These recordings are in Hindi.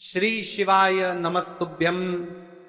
श्री शिवाय नमस्तुभ्यम।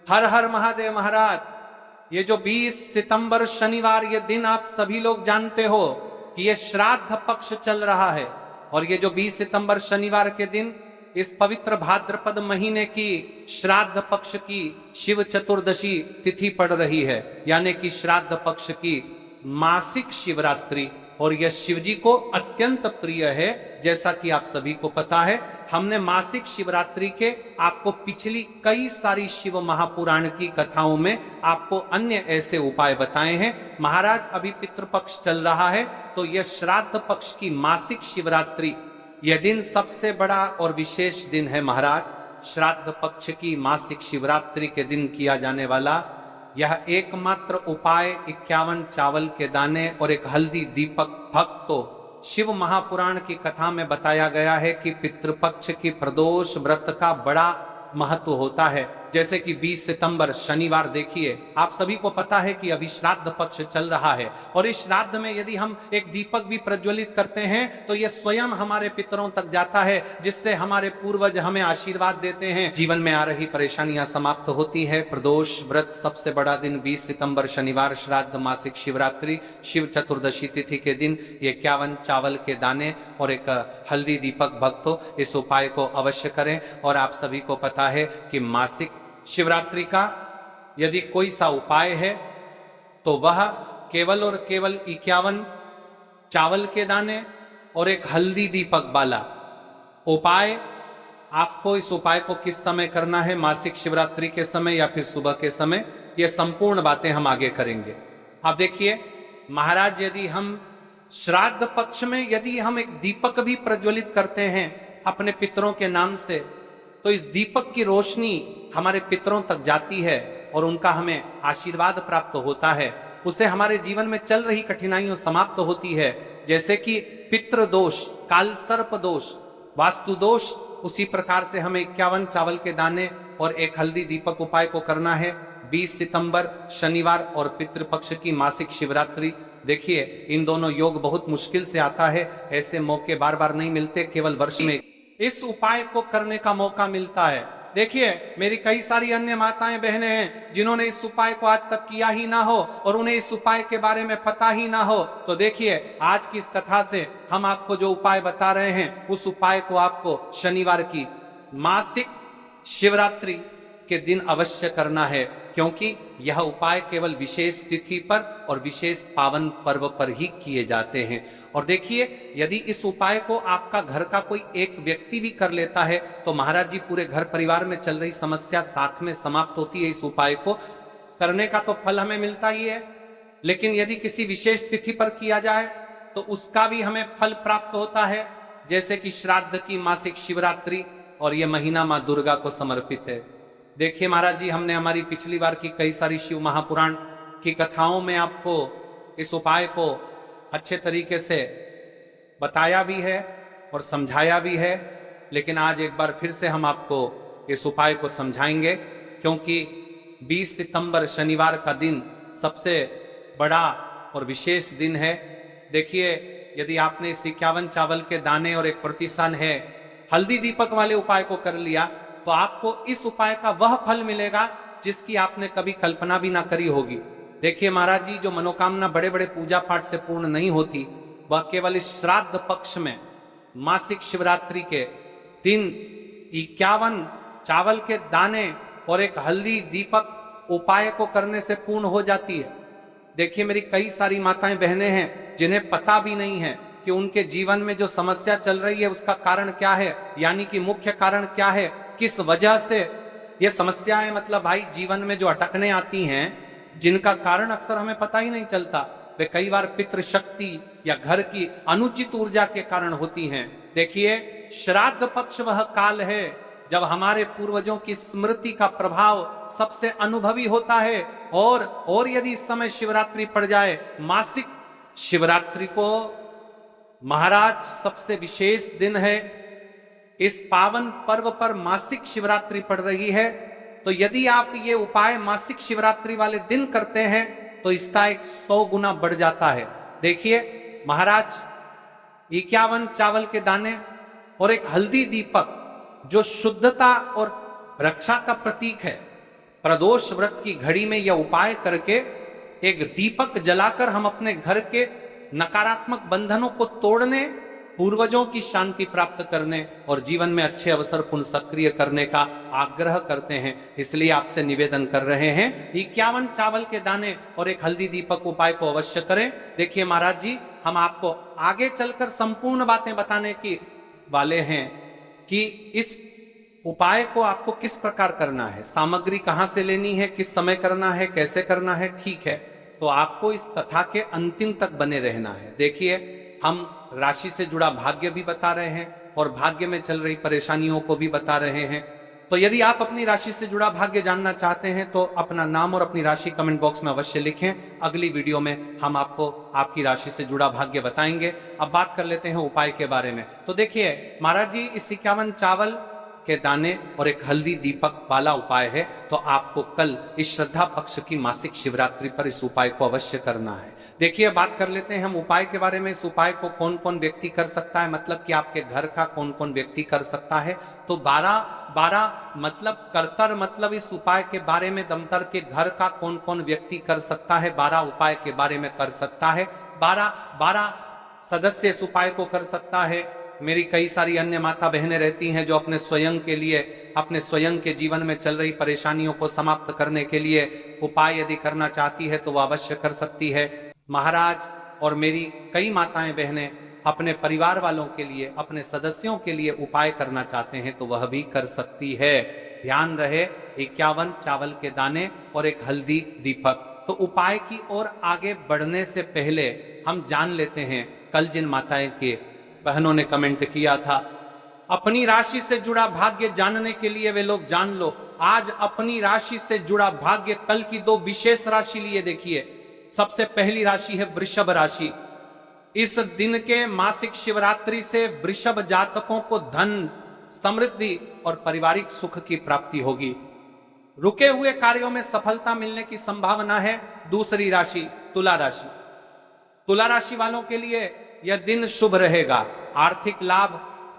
हर हर महादेव महाराज। ये जो 20 सितंबर शनिवार ये दिन आप सभी लोग जानते हो कि ये श्राद्ध पक्ष चल रहा है। और ये जो 20 सितंबर शनिवार के दिन इस पवित्र भाद्रपद महीने की श्राद्ध पक्ष की शिव चतुर्दशी तिथि पड़ रही है, यानी कि श्राद्ध पक्ष की मासिक शिवरात्रि। और यह शिव जी को अत्यंत प्रिय है। जैसा कि आप सभी को पता है, हमने मासिक शिवरात्रि के आपको पिछली कई सारी शिव महापुराण की कथाओं में आपको अन्य ऐसे उपाय बताए हैं। महाराज अभी पितृपक्ष चल रहा है, तो यह श्राद्ध पक्ष की मासिक शिवरात्रि यह दिन सबसे बड़ा और विशेष दिन है। महाराज श्राद्ध पक्ष की मासिक शिवरात्रि के दिन किया जाने वाला यह एकमात्र उपाय 51 चावल के दाने और एक हल्दी दीपक भक्तो शिव महापुराण की कथा में बताया गया है कि पितृपक्ष की प्रदोष व्रत का बड़ा महत्व होता है। जैसे कि 20 सितंबर शनिवार देखिए, आप सभी को पता है कि अभी श्राद्ध पक्ष चल रहा है। और इस श्राद्ध में यदि हम एक दीपक भी प्रज्वलित करते हैं तो यह स्वयं हमारे पितरों तक जाता है, जिससे हमारे पूर्वज हमें आशीर्वाद देते हैं, जीवन में आ रही परेशानियां समाप्त होती है। प्रदोष व्रत सबसे बड़ा दिन 20 सितंबर शनिवार श्राद्ध मासिक शिवरात्रि शिव चतुर्दशी तिथि के दिन 51 चावल के दाने और एक हल्दी दीपक भक्तो इस उपाय को अवश्य करें। और आप सभी को पता है कि मासिक शिवरात्रि का यदि कोई सा उपाय है तो वह केवल और केवल 51 चावल के दाने और एक हल्दी दीपक वाला उपाय। आपको इस उपाय को किस समय करना है, मासिक शिवरात्रि के समय या फिर सुबह के समय, ये संपूर्ण बातें हम आगे करेंगे। आप देखिए महाराज, यदि हम श्राद्ध पक्ष में यदि हम एक दीपक भी प्रज्वलित करते हैं अपने पितरों के नाम से, तो इस दीपक की रोशनी हमारे पितरों तक जाती है और उनका हमें आशीर्वाद प्राप्त होता है। उससे हमारे जीवन में चल रही कठिनाइयां समाप्त होती है। जैसे कि पितृ दोष, काल सर्प दोष, वास्तु दोष, उसी प्रकार से हमें 51 चावल के दाने और एक हल्दी दीपक उपाय को करना है 20 सितंबर शनिवार और पितृपक्ष की मासिक शिवरात्रि। देखिए इन दोनों योग बहुत मुश्किल से आता है, ऐसे मौके बार बार नहीं मिलते, केवल वर्ष में इस उपाय को करने का मौका मिलता है। देखिए मेरी कई सारी अन्य माताएं बहनें हैं जिन्होंने इस उपाय को आज तक किया ही ना हो और उन्हें इस उपाय के बारे में पता ही ना हो। तो देखिए आज की इस कथा से हम आपको जो उपाय बता रहे हैं, उस उपाय को आपको शनिवार की मासिक शिवरात्रि के दिन अवश्य करना है, क्योंकि यह उपाय केवल विशेष तिथि पर और विशेष पावन पर्व पर ही किए जाते हैं। और देखिए यदि इस उपाय को आपका घर का कोई एक व्यक्ति भी कर लेता है तो महाराज जी पूरे घर परिवार में चल रही समस्या साथ में समाप्त होती है। इस उपाय को करने का तो फल हमें मिलता ही है, लेकिन यदि किसी विशेष तिथि पर किया जाए तो उसका भी हमें फल प्राप्त होता है। जैसे कि श्राद्ध की मासिक शिवरात्रि, और यह महीना मां दुर्गा को समर्पित है। देखिए महाराज जी, हमने हमारी पिछली बार की कई सारी शिव महापुराण की कथाओं में आपको इस उपाय को अच्छे तरीके से बताया भी है और समझाया भी है, लेकिन आज एक बार फिर से हम आपको इस उपाय को समझाएंगे, क्योंकि 20 सितंबर शनिवार का दिन सबसे बड़ा और विशेष दिन है। देखिए यदि आपने इस 51 चावल के दाने और एक प्रतिष्ठान है हल्दी दीपक वाले उपाय को कर लिया तो आपको इस उपाय का वह फल मिलेगा जिसकी आपने कभी कल्पना भी ना करी होगी। देखिए महाराज जी, जो मनोकामना बड़े बड़े पूजा पाठ से पूर्ण नहीं होती, वह केवल इस श्राद्ध पक्ष में मासिक शिवरात्रि के दिन 51 चावल के दाने और एक हल्दी दीपक उपाय को करने से पूर्ण हो जाती है। देखिए मेरी कई सारी माताएं बहनें हैं जिन्हें पता भी नहीं है कि उनके जीवन में जो समस्या चल रही है उसका कारण क्या है, यानी कि मुख्य कारण क्या है, किस वजह से ये समस्याएं मतलब भाई जीवन में जो अटकने आती हैं, जिनका कारण अक्सर हमें पता ही नहीं चलता। वे कई बार पितृशक्ति या घर की अनुचित ऊर्जा के कारण होती हैं। देखिए श्राद्ध पक्ष वह काल है जब हमारे पूर्वजों की स्मृति का प्रभाव सबसे अनुभवी होता है। और यदि इस समय शिवरात्रि पड़ जाए, मासिक शिवरात्रि को महाराज सबसे विशेष दिन है। इस पावन पर्व पर मासिक शिवरात्रि पड़ रही है, तो यदि आप ये उपाय मासिक शिवरात्रि वाले दिन करते हैं तो इसका 100 गुना बढ़ जाता है। देखिए महाराज 51 चावल के दाने और एक हल्दी दीपक जो शुद्धता और रक्षा का प्रतीक है। प्रदोष व्रत की घड़ी में यह उपाय करके एक दीपक जलाकर हम अपने घर के नकारात्मक बंधनों को तोड़ने, पूर्वजों की शांति प्राप्त करने और जीवन में अच्छे अवसर पुनः सक्रिय करने का आग्रह करते हैं। इसलिए आपसे निवेदन कर रहे हैं 51 चावल के दाने और एक हल्दी दीपक उपाय को अवश्य करें। देखिए महाराज जी, हम आपको आगे चलकर संपूर्ण बातें बताने की वाले हैं कि इस उपाय को आपको किस प्रकार करना है, सामग्री कहां से लेनी है, किस समय करना है, कैसे करना है। ठीक है, तो आपको इस कथा के अंतिम तक बने रहना है। देखिए, हम राशि से जुड़ा भाग्य भी बता रहे हैं और भाग्य में चल रही परेशानियों को भी बता रहे हैं। तो यदि आप अपनी राशि से जुड़ा भाग्य जानना चाहते हैं तो अपना नाम और अपनी राशि कमेंट बॉक्स में अवश्य लिखें। अगली वीडियो में हम आपको आपकी राशि से जुड़ा भाग्य बताएंगे। अब बात कर लेते हैं उपाय के बारे में। तो देखिए महाराज जी, इस 51 चावल के दाने और एक हल्दी दीपक वाला उपाय है। तो आपको कल इस श्रद्धा पक्ष की मासिक शिवरात्रि पर इस उपाय को अवश्य करना है। देखिए, बात कर लेते हैं हम उपाय के बारे में। इस उपाय को कौन कौन व्यक्ति कर सकता है, मतलब कि आपके घर का कौन कौन व्यक्ति कर सकता है। तो 12 मतलब करतर, मतलब इस उपाय के बारे में दमतर के घर का कौन कौन व्यक्ति कर सकता है, 12 उपाय के बारे में कर सकता है। 12 सदस्य इस उपाय को कर सकता है। मेरी कई सारी अन्य माता बहनें रहती हैं जो अपने स्वयं के लिए, अपने स्वयं के जीवन में चल रही परेशानियों को समाप्त करने के लिए उपाय यदि करना चाहती है तो वह अवश्य कर सकती है। महाराज और मेरी कई माताएं बहनें अपने परिवार वालों के लिए, अपने सदस्यों के लिए उपाय करना चाहते हैं तो वह भी कर सकती है। ध्यान रहे, 51 चावल के दाने और एक हल्दी दीपक। तो उपाय की ओर आगे बढ़ने से पहले हम जान लेते हैं, कल जिन माताएं के बहनों ने कमेंट किया था अपनी राशि से जुड़ा भाग्य जानने के लिए, वे लोग जान लो। आज अपनी राशि से जुड़ा भाग्य, कल की 2 विशेष राशि लिए देखिए। सबसे पहली राशि है वृषभ राशि। इस दिन के मासिक शिवरात्रि से वृषभ जातकों को धन, समृद्धि और पारिवारिक सुख की प्राप्ति होगी। रुके हुए कार्यों में सफलता मिलने की संभावना है। दूसरी राशि तुला राशि। तुला राशि वालों के लिए यह दिन शुभ रहेगा। आर्थिक लाभ,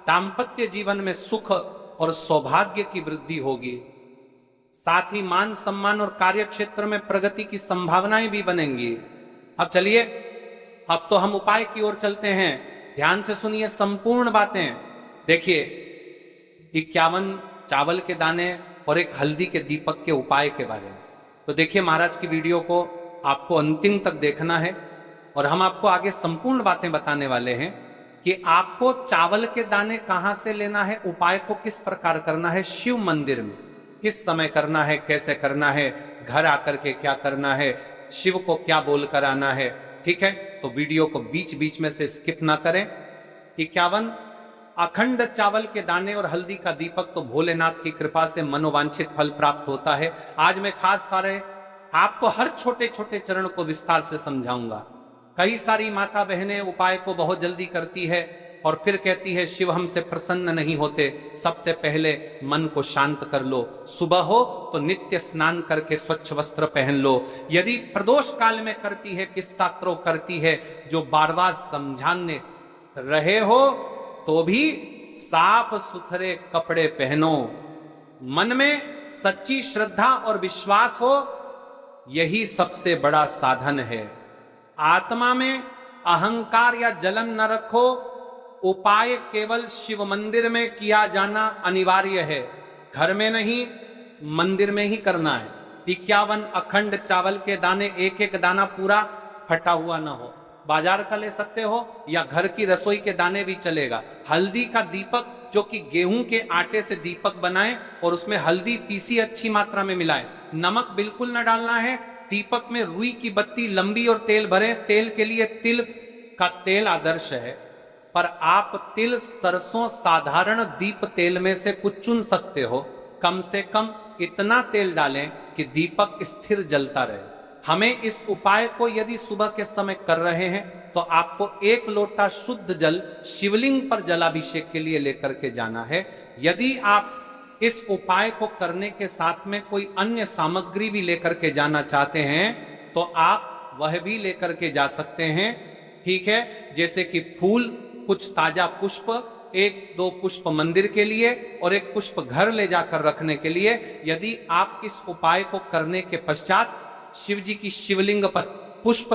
दांपत्य जीवन में सुख और सौभाग्य की वृद्धि होगी। साथ ही मान सम्मान और कार्य क्षेत्र में प्रगति की संभावनाएं भी बनेंगी। अब चलिए, अब तो हम उपाय की ओर चलते हैं। ध्यान से सुनिए संपूर्ण बातें। देखिए, 51 चावल के दाने और एक हल्दी के दीपक के उपाय के बारे में। तो देखिए महाराज की वीडियो को आपको अंतिम तक देखना है और हम आपको आगे संपूर्ण बातें बताने वाले हैं कि आपको चावल के दाने कहां से लेना है, उपाय को किस प्रकार करना है, शिव मंदिर में किस समय करना है, कैसे करना है, घर आकर के क्या करना है, शिव को क्या बोलकर आना है। ठीक है, तो वीडियो को बीच बीच में से स्किप ना करें। 51 अखंड चावल के दाने और हल्दी का दीपक, तो भोलेनाथ की कृपा से मनोवांछित फल प्राप्त होता है। आज मैं खास कर आपको हर छोटे छोटे चरण को विस्तार से समझाऊंगा। कई सारी माता बहनें उपाय को बहुत जल्दी करती है और फिर कहती है शिव हमसे प्रसन्न नहीं होते। सबसे पहले मन को शांत कर लो। सुबह हो तो नित्य स्नान करके स्वच्छ वस्त्र पहन लो। यदि प्रदोष काल में करती है, किस्सा करती है, जो बार बार समझाने रहे हो तो भी साफ सुथरे कपड़े पहनो। मन में सच्ची श्रद्धा और विश्वास हो, यही सबसे बड़ा साधन है। आत्मा में अहंकार या जलन न रखो। उपाय केवल शिव मंदिर में किया जाना अनिवार्य है, घर में नहीं, मंदिर में ही करना है। 51 अखंड चावल के दाने, एक एक दाना पूरा फटा हुआ ना हो। बाजार का ले सकते हो या घर की रसोई के दाने भी चलेगा। हल्दी का दीपक, जो कि गेहूं के आटे से दीपक बनाएं और उसमें हल्दी पीसी अच्छी मात्रा में मिलाएं। नमक बिल्कुल न डालना है। दीपक में रुई की बत्ती लंबी और तेल भरें। तेल के लिए तिल का तेल आदर्श है, पर आप तिल, सरसों, साधारण दीप तेल में से कुछ चुन सकते हो। कम से कम इतना तेल डालें कि दीपक स्थिर जलता रहे। हमें इस उपाय को यदि सुबह के समय कर रहे हैं तो आपको 1 लोटा शुद्ध जल शिवलिंग पर जलाभिषेक के लिए लेकर के जाना है। यदि आप इस उपाय को करने के साथ में कोई अन्य सामग्री भी लेकर के जाना चाहते हैं तो आप वह भी लेकर के जा सकते हैं। ठीक है, जैसे कि फूल, कुछ ताजा पुष्प, एक 2 पुष्प मंदिर के लिए और एक पुष्प घर ले जाकर रखने के लिए। यदि आप इस उपाय को करने के पश्चात शिव जी की शिवलिंग पर पुष्प